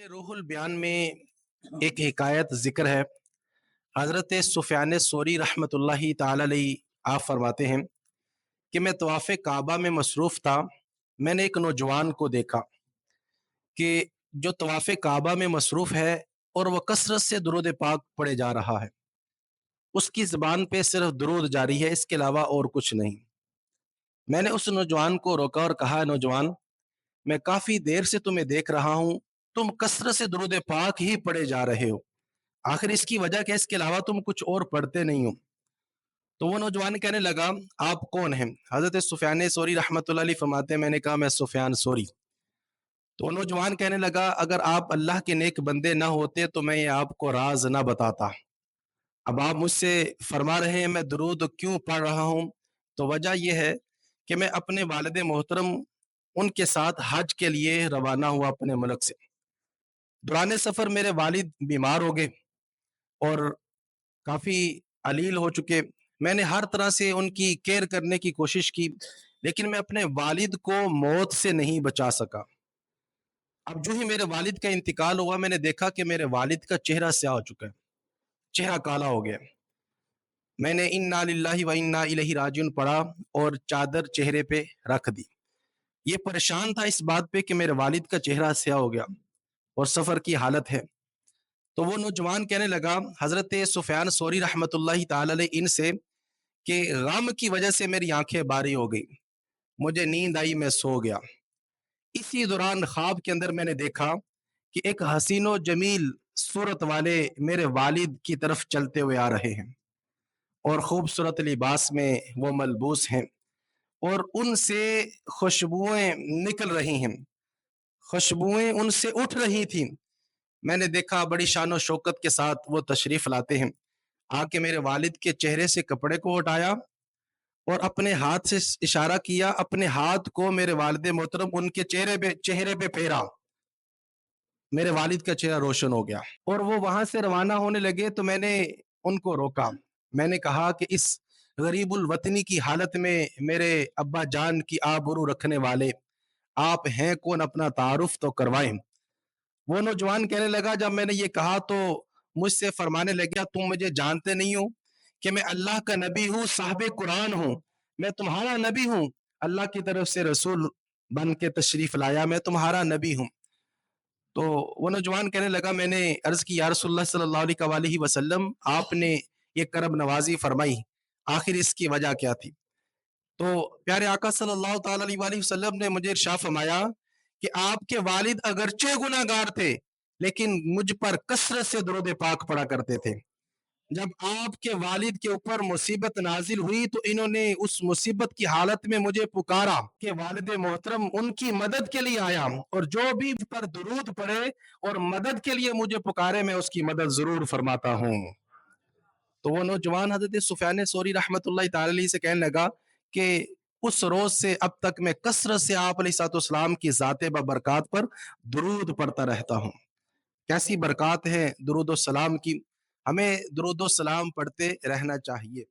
میرے روح البیان میں ایک حکایت ذکر ہے۔ حضرت سفیان ثوری رحمۃ اللہ تعالی علیہ آپ فرماتے ہیں کہ میں طواف کعبہ میں مصروف تھا۔ میں نے ایک نوجوان کو دیکھا کہ جو طواف کعبہ میں مصروف ہے اور وہ کثرت سے درود پاک پڑھے جا رہا ہے۔ اس کی زبان پہ صرف درود جاری ہے، اس کے علاوہ اور کچھ نہیں۔ میں نے اس نوجوان کو روکا اور کہا، نوجوان، میں کافی دیر سے تمہیں دیکھ رہا ہوں، تم کثرت سے درود پاک ہی پڑھے جا رہے ہو، آخر اس کی وجہ کیا؟ اس کے علاوہ تم کچھ اور پڑھتے نہیں ہو۔ تو وہ نوجوان کہنے لگا، آپ کون ہیں؟ حضرت سفیان ثوری رحمۃ اللہ علیہ فرماتے ہیں، میں نے کہا میں سفیان ثوری۔ تو وہ نوجوان کہنے لگا، اگر آپ اللہ کے نیک بندے نہ ہوتے تو میں یہ آپ کو راز نہ بتاتا۔ اب آپ مجھ سے فرما رہے ہیں میں درود کیوں پڑھ رہا ہوں، تو وجہ یہ ہے کہ میں اپنے والد محترم ان کے ساتھ حج کے لیے روانہ ہوا اپنے ملک سے۔ دوران سفر میرے والد بیمار ہو گئے اور کافی علیل ہو چکے۔ میں نے ہر طرح سے ان کی کیئر کرنے کی کوشش کی، لیکن میں اپنے والد کو موت سے نہیں بچا سکا۔ اب جو ہی میرے والد کا انتقال ہوا، میں نے دیکھا کہ میرے والد کا چہرہ سیاہ ہو چکا ہے، چہرہ کالا ہو گیا۔ میں نے انا للہ و انا الیہ راجعون پڑھا اور چادر چہرے پہ رکھ دی۔ یہ پریشان تھا اس بات پہ کہ میرے والد کا چہرہ سیاہ ہو گیا اور سفر کی حالت ہے۔ تو وہ نوجوان کہنے لگا حضرت سفیان ثوری رحمۃ اللہ تعالی علیہ ان سے کہ غم کی وجہ سے میری آنکھیں باری ہو گئی، مجھے نیند آئی، میں سو گیا۔ اسی دوران خواب کے اندر میں نے دیکھا کہ ایک حسین و جمیل صورت والے میرے والد کی طرف چلتے ہوئے آ رہے ہیں اور خوبصورت لباس میں وہ ملبوس ہیں اور ان سے خوشبوئیں نکل رہی ہیں، خوشبوئیں ان سے اٹھ رہی تھیں۔ میں نے دیکھا بڑی شان و شوکت کے ساتھ وہ تشریف لاتے ہیں، آ کے میرے والد کے چہرے سے کپڑے کو ہٹایا اور اپنے ہاتھ سے اشارہ کیا، اپنے ہاتھ کو میرے والد محترم ان کے چہرے پہ پھیرا۔ میرے والد کا چہرہ روشن ہو گیا اور وہ وہاں سے روانہ ہونے لگے تو میں نے ان کو روکا۔ میں نے کہا کہ اس غریب الوطنی کی حالت میں میرے ابا جان کی آبرو رکھنے والے آپ ہیں کون؟ اپنا تعارف تو کروائیں۔ وہ نوجوان کہنے لگا، جب میں نے یہ کہا تو مجھ سے فرمانے لگا، تم مجھے جانتے نہیں ہو کہ میں اللہ کا نبی ہوں، صاحب قرآن ہوں، میں تمہارا نبی ہوں، اللہ کی طرف سے رسول بن کے تشریف لایا، میں تمہارا نبی ہوں۔ تو وہ نوجوان کہنے لگا، میں نے عرض کی، یا رسول اللہ صلی اللہ علیہ وآلہ وسلم، آپ نے یہ کرم نوازی فرمائی، آخر اس کی وجہ کیا تھی؟ تو پیارے آقا صلی اللہ تعالی علیہ وآلہ وسلم نے مجھے ارشاد فرمایا کہ آپ کے والد اگرچہ گناہ گار تھے لیکن مجھ پر کثرت سے درود پاک پڑا کرتے تھے۔ جب آپ کے والد کے اوپر مصیبت نازل ہوئی تو انہوں نے اس مصیبت کی حالت میں مجھے پکارا کہ والد محترم ان کی مدد کے لیے آیا، اور جو بھی پر درود پڑے اور مدد کے لیے مجھے پکارے، میں اس کی مدد ضرور فرماتا ہوں۔ تو وہ نوجوان حضرت سفیان ثوری رحمۃ اللہ تعالی علیہ سے کہنے لگا کہ اس روز سے اب تک میں کثرت سے آپ علیہ الصلوۃ والسلام کی ذات ببرکات پر درود پڑھتا رہتا ہوں۔ کیسی برکات ہے درود و سلام کی، ہمیں درود و سلام پڑھتے رہنا چاہیے۔